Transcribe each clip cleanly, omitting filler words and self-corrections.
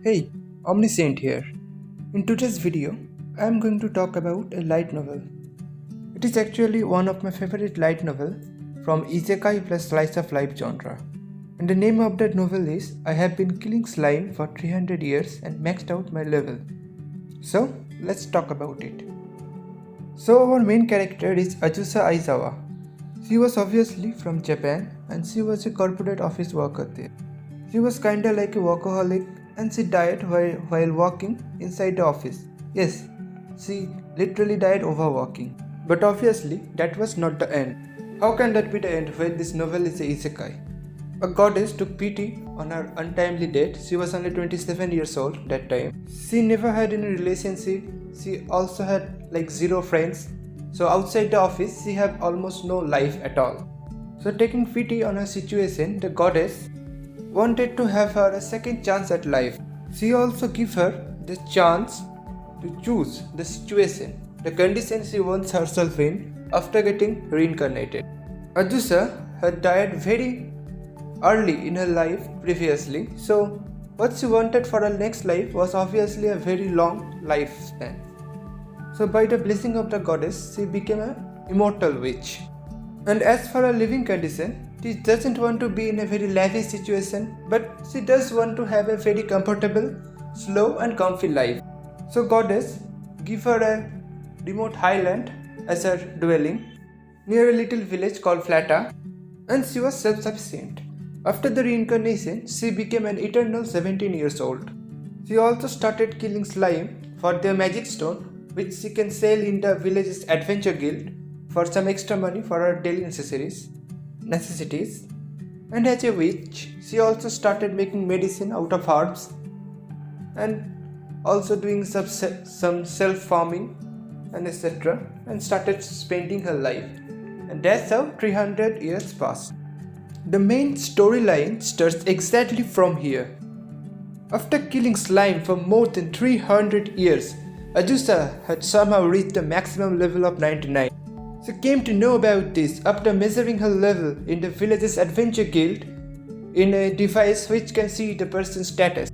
Hey, Omniscient here. In today's video, I am going to talk about a light novel. It is actually one of my favorite light novel from isekai plus slice of life genre. And the name of that novel is I have been killing slime for 300 years and maxed out my level. So, let's talk about it. So our main character is Azusa Aizawa. She was obviously from Japan and she was a corporate office worker there. She was kinda like a workaholic and she died while walking inside the office. Yes, she literally died overworking. But obviously, that was not the end. How can that be the end when this novel is a isekai? A goddess took pity on her untimely death. She was only 27 years old that time. She never had any relationship. She also had like zero friends. So outside the office, she had almost no life at all. So taking pity on her situation, the goddess wanted to have her a second chance at life. She also gave her the chance to choose the situation, the condition she wants herself in after getting reincarnated. Azusa had died very early in her life previously, so what she wanted for her next life was obviously a very long lifespan. So by the blessing of the goddess, she became an immortal witch. And as for her living condition, she doesn't want to be in a very lavish situation, but she does want to have a very comfortable, slow and comfy life. So goddess gave her a remote highland as her dwelling near a little village called Flata, and she was self-sufficient. After the reincarnation, she became an eternal 17 years old. She also started killing slime for their magic stone, which she can sell in the village's adventure guild for some extra money for her daily necessities. And as a witch, she also started making medicine out of herbs and also doing some self-farming and etc. and started spending her life. And that's how 300 years passed. The main storyline starts exactly from here. After killing slime for more than 300 years, Azusa had somehow reached the maximum level of 99. She came to know about this after measuring her level in the village's adventure guild in a device which can see the person's status.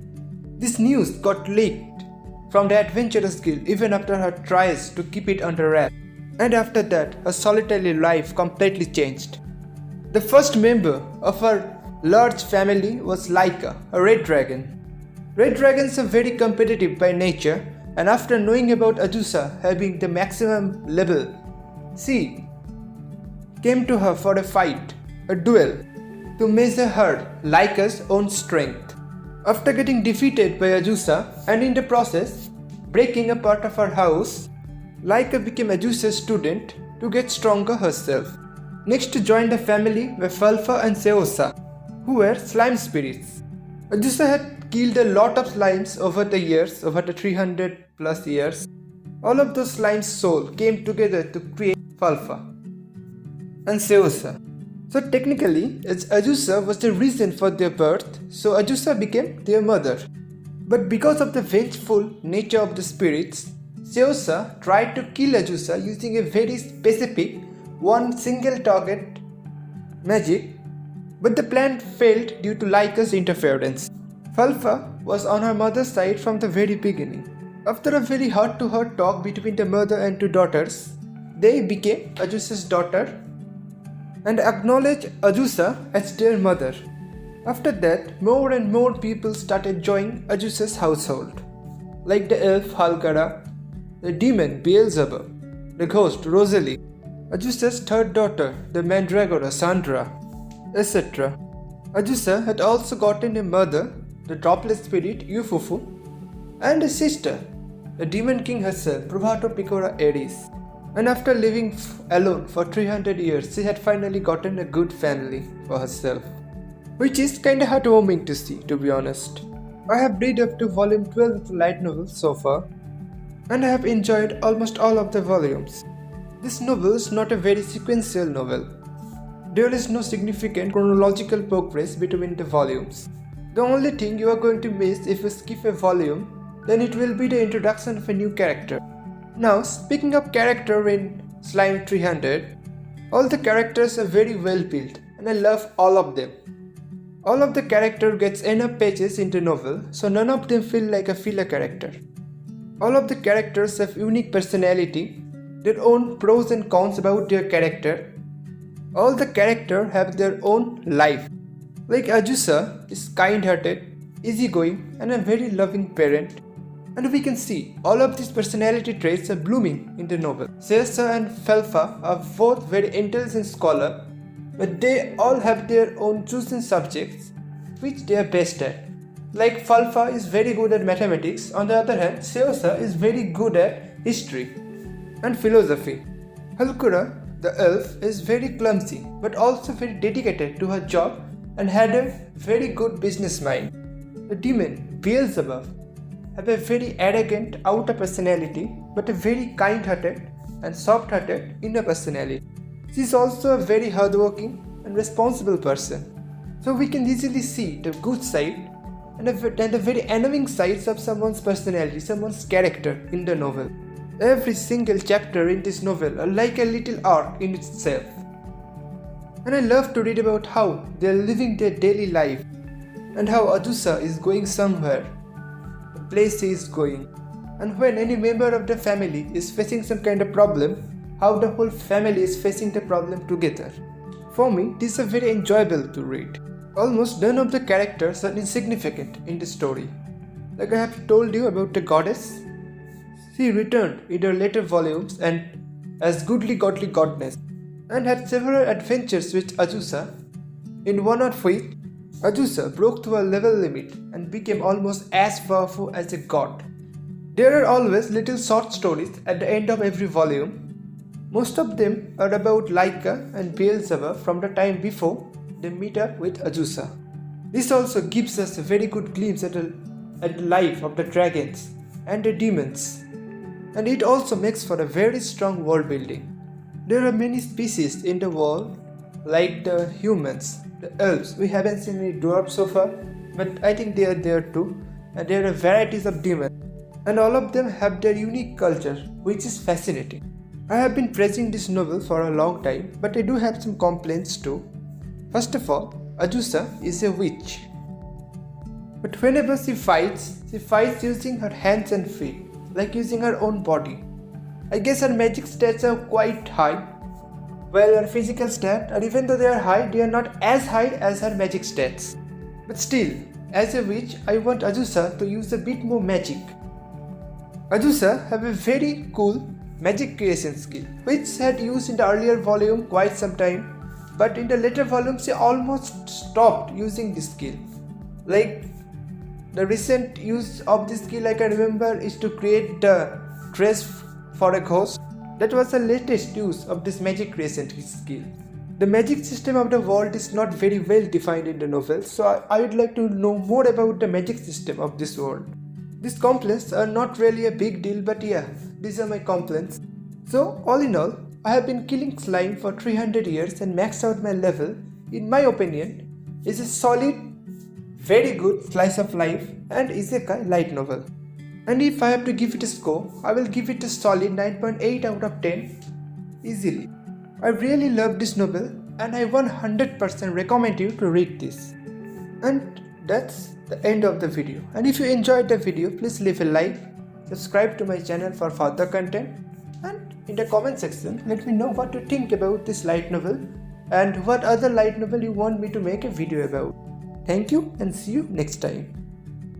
This news got leaked from the adventurers guild even after her tries to keep it under wraps. And after that, her solitary life completely changed. The first member of her large family was Laika, a red dragon. Red dragons are very competitive by nature, and after knowing about Azusa having the maximum level, she came to her for a fight, a duel, to measure her, Laika's own strength. After getting defeated by Azusa and in the process breaking a part of her house, Laika became Azusa's student to get stronger herself. Next to join the family were Falfa and Seosa, who were slime spirits. Azusa had killed a lot of slimes over the years, over the 300 plus years. All of those slimes' soul came together to create Falfa and Seosa. So technically, as Azusa was the reason for their birth, so Azusa became their mother. But because of the vengeful nature of the spirits, Seosa tried to kill Azusa using a very specific one single target magic, but the plan failed due to Laika's interference. Falfa was on her mother's side from the very beginning. After a very heart-to-heart talk between the mother and two daughters, they became Azusa's daughter and acknowledged Azusa as their mother. After that, more and more people started joining Azusa's household, like the elf Halgara, the demon Beelzebub, the ghost Rosalie, Azusa's third daughter, the mandragora Sandra, etc. Azusa had also gotten a mother, the droplet spirit Yufufu, and a sister, the demon king herself, Provato Picora Ares. And after living alone for 300 years, she had finally gotten a good family for herself, which is kinda heartwarming to see, to be honest. I have read up to volume 12 of the light novel so far, and I have enjoyed almost all of the volumes. This novel is not a very sequential novel. There is no significant chronological progress between the volumes. The only thing you are going to miss if you skip a volume, then it will be the introduction of a new character. Now, speaking of character in Slime 300, all the characters are very well built and I love all of them. All of the character gets enough pages in the novel, so none of them feel like a filler character. All of the characters have unique personality, their own pros and cons about their character. All the characters have their own life. Like Azusa is kind-hearted, easygoing and a very loving parent. And we can see all of these personality traits are blooming in the novel. Seosa and Felfa are both very intelligent scholars, but they all have their own chosen subjects which they are best at. Like Falfa is very good at mathematics, on the other hand Seosa is very good at history and philosophy. Halkura, the elf, is very clumsy but also very dedicated to her job and had a very good business mind. The demon, Beelzebub, have a very arrogant outer personality but a very kind-hearted and soft-hearted inner personality. She is also a very hardworking and responsible person. So we can easily see the good side and the very annoying sides of someone's personality, someone's character in the novel. Every single chapter in this novel are like a little arc in itself. And I love to read about how they are living their daily life and how Azusa is going somewhere, the place she is going. And when any member of the family is facing some kind of problem, how the whole family is facing the problem together. For me, this is very enjoyable to read. Almost none of the characters are insignificant in the story. Like I have told you about the goddess, she returned in her later volumes and as goodly godly goddess and had several adventures with Azusa, in one of which Azusa broke through a level limit and became almost as powerful as a god. There are always little short stories at the end of every volume. Most of them are about Laika and Beelzebub from the time before they meet up with Azusa. This also gives us a very good glimpse at the life of the dragons and the demons, and it also makes for a very strong world building. There are many species in the world, like the humans, the elves. We haven't seen any dwarves so far, but I think they are there too, and there are varieties of demons, and all of them have their unique culture, which is fascinating. I have been praising this novel for a long time, but I do have some complaints too. First of all, Azusa is a witch. But whenever she fights using her hands and feet, like using her own body. I guess her magic stats are quite high, while her physical stats, or even though they are high, they are not as high as her magic stats. But still, as a witch, I want Azusa to use a bit more magic. Azusa have a very cool magic creation skill, which she had used in the earlier volume quite some time. But in the later volumes, she almost stopped using this skill. Like the recent use of this skill I can remember is to create the dress for a ghost. That was the latest use of this magic creation skill. The magic system of the world is not very well defined in the novel, so I would like to know more about the magic system of this world. These complaints are not really a big deal, but yeah, these are my complaints. So all in all, I have been killing slime for 300 years and maxed out my level. In my opinion, is a solid, very good slice of life and isekai light novel. And if I have to give it a score, I will give it a solid 9.8 out of 10 easily. I really love this novel and I 100% recommend you to read this. And that's the end of the video. And if you enjoyed the video, please leave a like, subscribe to my channel for further content, and in the comment section let me know what you think about this light novel and what other light novel you want me to make a video about. Thank you and see you next time.